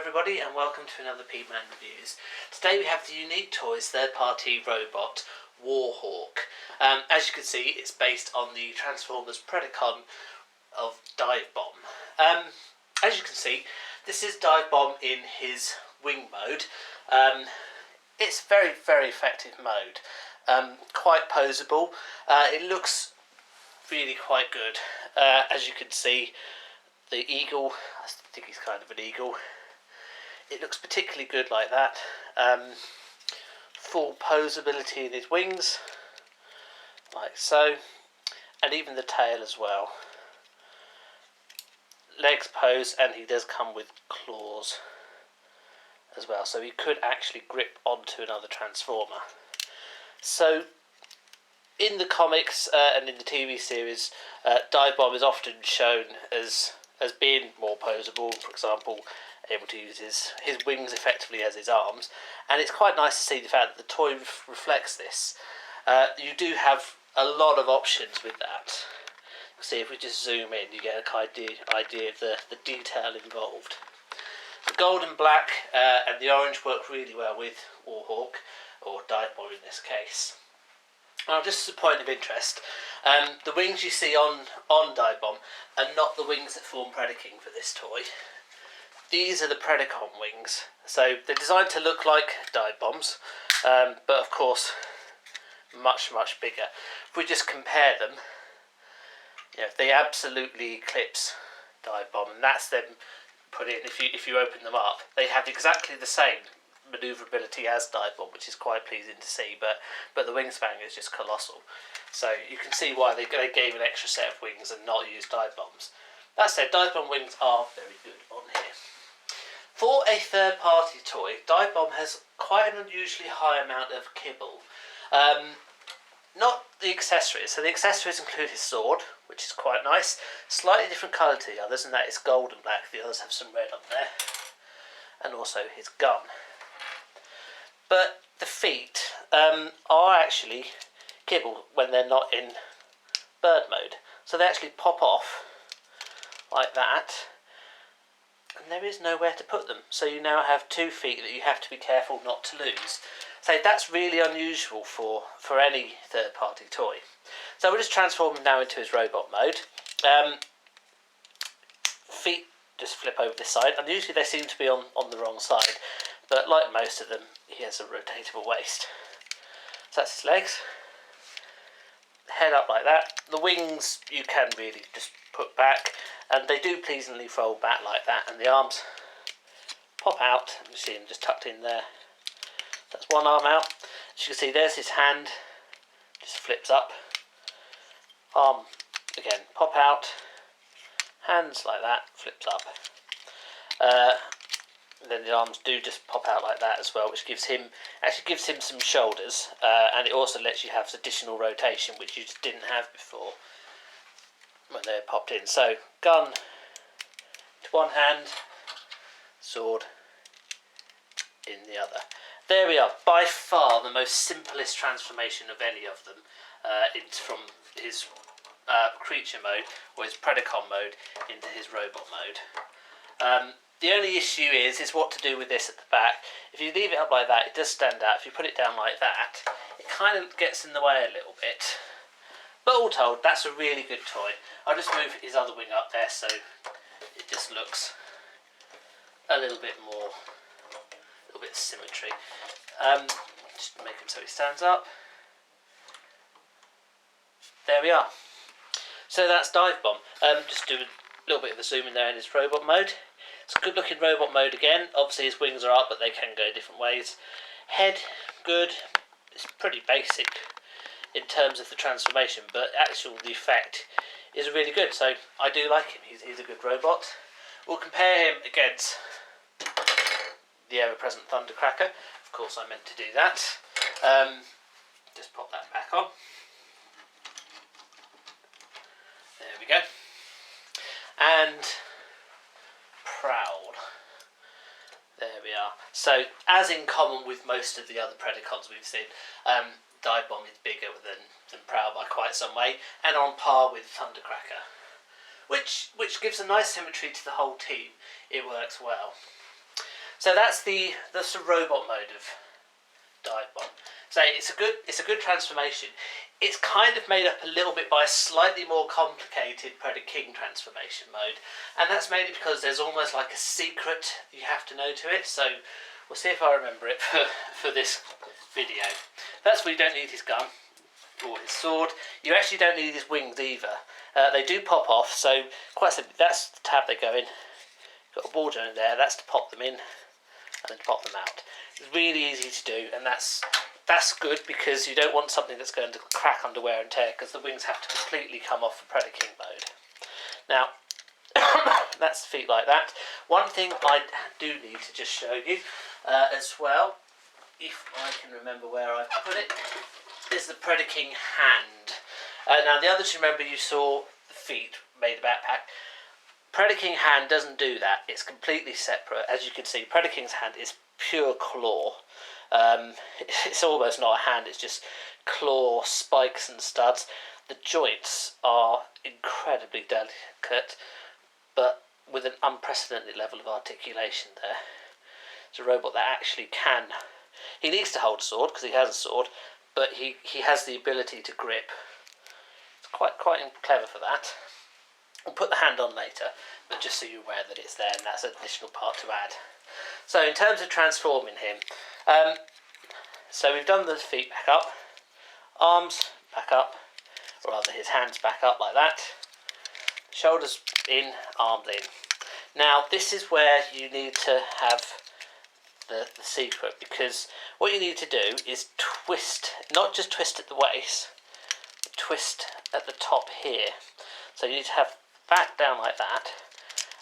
everybody and welcome to another Peteman Reviews. Today we have the Unique Toys third-party robot Warhawk. As you can see, it's based on the Transformers Predacon of Divebomb. As you can see, this is Divebomb in his wing mode. It's a very, very effective mode. Quite poseable. It looks really quite good. As you can see, the eagle, I think he's kind of an eagle. It looks particularly good like that. Full poseability in his wings, like so, and even the tail as well. Legs pose, and he does come with claws as well, so he could actually grip onto another Transformer. So in the comics and in the TV series, Divebomb is often shown as being more poseable, for example, able to use his wings effectively as his arms, and it's quite nice to see the fact that the toy reflects this. You do have a lot of options with that. See, if we just zoom in, you get an idea of the detail involved. The gold and black and the orange work really well with Warhawk, or Divebomb in this case. Now, just as a point of interest, the wings you see on Divebomb are not the wings that form Predacon for this toy. These are the Predacon wings. So they're designed to look like Divebomb's, but of course much, much bigger. If we just compare them, they absolutely eclipse Divebomb, and that's them put in. If you open them up, they have exactly the same manoeuvrability as Divebomb, which is quite pleasing to see, but the wingspan is just colossal. So you can see why they gave an extra set of wings and not used Divebomb's. That said, Divebomb wings are very good on here. For a third-party toy, Divebomb has quite an unusually high amount of kibble. Not the accessories. So the accessories include his sword, which is quite nice, slightly different colour to the others, and that is gold and black. The others have some red on there, and also his gun. But the feet are actually kibble when they're not in bird mode. So they actually pop off like that, and there is nowhere to put them. So you now have 2 feet that you have to be careful not to lose. So that's really unusual for any third-party toy. So we'll just transform him now into his robot mode. Feet just flip over this side, and usually they seem to be on the wrong side. But like most of them, he has a rotatable waist. So that's his legs. Head up like that. The wings you can really just put back, and they do pleasingly fold back like that, and the arms pop out. You see him just tucked in there. That's one arm out. As you can see, there's his hand, just flips up. Arm, again, pop out. Hands like that, flips up. Then the arms do just pop out like that as well, which gives him some shoulders, and it also lets you have additional rotation, which you just didn't have before when they're popped in. So gun to one hand, sword in the other. There we are. By far the most simplest transformation of any of them, from his creature mode or his Predacon mode into his robot mode. The only issue is what to do with this at the back. If you leave it up like that, it does stand out. If you put it down like that, it kind of gets in the way a little bit. But all told, that's a really good toy. I'll just move his other wing up there so it just looks a little bit more, a little bit of symmetry. Just make him so he stands up. There we are. So that's Divebomb. Just do a little bit of a zoom in there in his robot mode. It's a good looking robot mode again. Obviously his wings are up, but they can go different ways. Head, good. It's pretty basic in terms of the transformation, but the effect is really good. So I do like him. He's a good robot. We'll compare him against the ever-present Thundercracker. Of course I meant to do that. Just pop that back on. There we go. And proud. There we are. So, as in common with most of the other Predacons we've seen, Divebomb is bigger than Proud by quite some way, and on par with Thundercracker, which gives a nice symmetry to the whole team. It works well. So that's the robot mode of Divebomb. So it's a good transformation. It's kind of made up a little bit by a slightly more complicated Predaking transformation mode, and that's mainly because there's almost like a secret you have to know to it. So we'll see if I remember it for this video. First of all, you don't need his gun or his sword. You actually don't need his wings either. They do pop off, so quite simply, that's the tab they go in. Got a border in there, that's to pop them in and then to pop them out. It's really easy to do, and that's good because you don't want something that's going to crack under wear and tear, because the wings have to completely come off for Predaking mode. Now, that's the feet like that. One thing I do need to just show you as well, if I can remember where I put it, is the Predaking hand. Now the others, remember, you saw the feet made the backpack. Predaking hand doesn't do that. It's completely separate. As you can see, Predaking's hand is pure claw. It's almost not a hand, it's just claw, spikes and studs. The joints are incredibly delicate, but with an unprecedented level of articulation there. It's a robot that actually can. He needs to hold a sword because he has a sword, but he has the ability to grip. It's quite clever for that. We'll put the hand on later, but just so you're aware that it's there, and that's an additional part to add. So in terms of transforming him, so we've done the feet back up, arms back up, or rather his hands back up like that, shoulders in, arms in. Now this is where you need to have the secret, because what you need to do is twist, not just twist at the waist, but twist at the top here. So you need to have back down like that,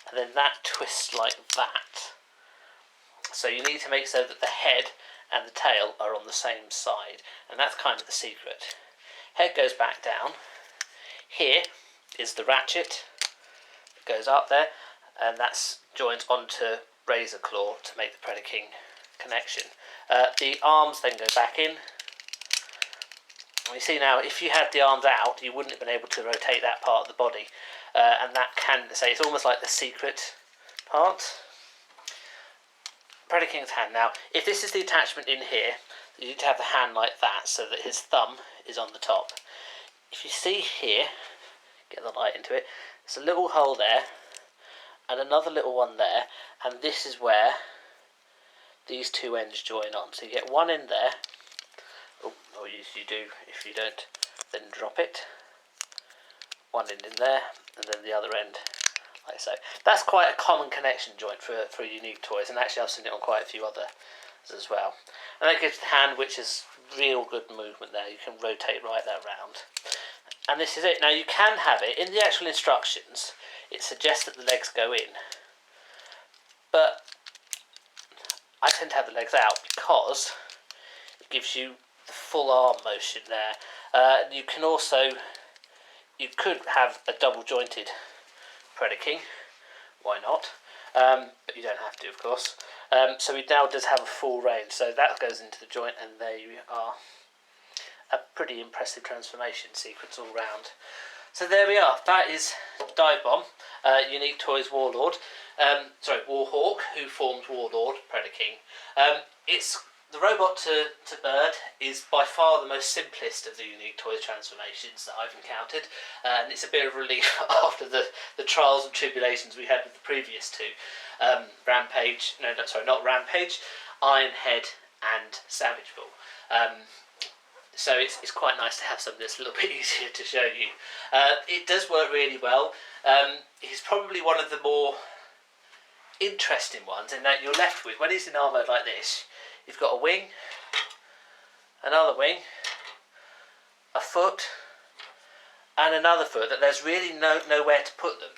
and then that twists like that. So you need to make so that the head and the tail are on the same side, and that's kind of the secret. Head goes back down. Here is the ratchet that goes up there, and that's joined onto razor claw to make the Predaking connection. The arms then go back in. You see now, if you had the arms out, you wouldn't have been able to rotate that part of the body, and that can say it's almost like the secret part. Predaking's hand. Now, if this is the attachment in here, you need to have the hand like that so that his thumb is on the top. If you see here, get the light into it, there's a little hole there and another little one there, and this is where these two ends join on. So you get one in there. Oh, yes you do. If you don't, then drop it. One end in there, and then the other end like so. That's quite a common connection joint for unique toys, and actually I've seen it on quite a few others as well. And that gives the hand, which is real good movement there. You can rotate right that round. And this is it. Now you can have it, in the actual instructions, it suggests that the legs go in. But I tend to have the legs out because it gives you the full arm motion there. You can also, you could have a double jointed Predaking, why not? But you don't have to, of course. So it now does have a full range, so that goes into the joint, and there you are. A pretty impressive transformation sequence all round. So there we are. That is Divebomb, Unique Toys Warlord. Warhawk, who forms Warlord Predaking. It's the robot to bird is by far the most simplest of the Unique Toys transformations that I've encountered, and it's a bit of relief after the trials and tribulations we had with the previous two. Rampage, not Rampage, Ironhead and Savage Bull. So it's quite nice to have something that's a little bit easier to show you. It does work really well. He's probably one of the more interesting ones in that you're left with, when he's in armour like this, you've got a wing, another wing, a foot, and another foot that there's really nowhere to put them.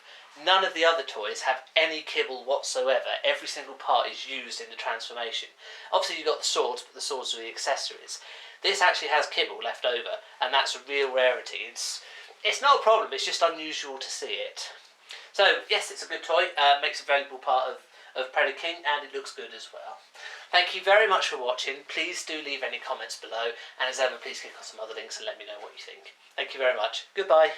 None of the other toys have any kibble whatsoever. Every single part is used in the transformation. Obviously you've got the swords, but the swords are the accessories. This actually has kibble left over, and that's a real rarity. It's not a problem, it's just unusual to see it. So yes, it's a good toy, makes a valuable part of Predaking, and it looks good as well. Thank you very much for watching. Please do leave any comments below, and as ever, please click on some other links and let me know what you think. Thank you very much. Goodbye.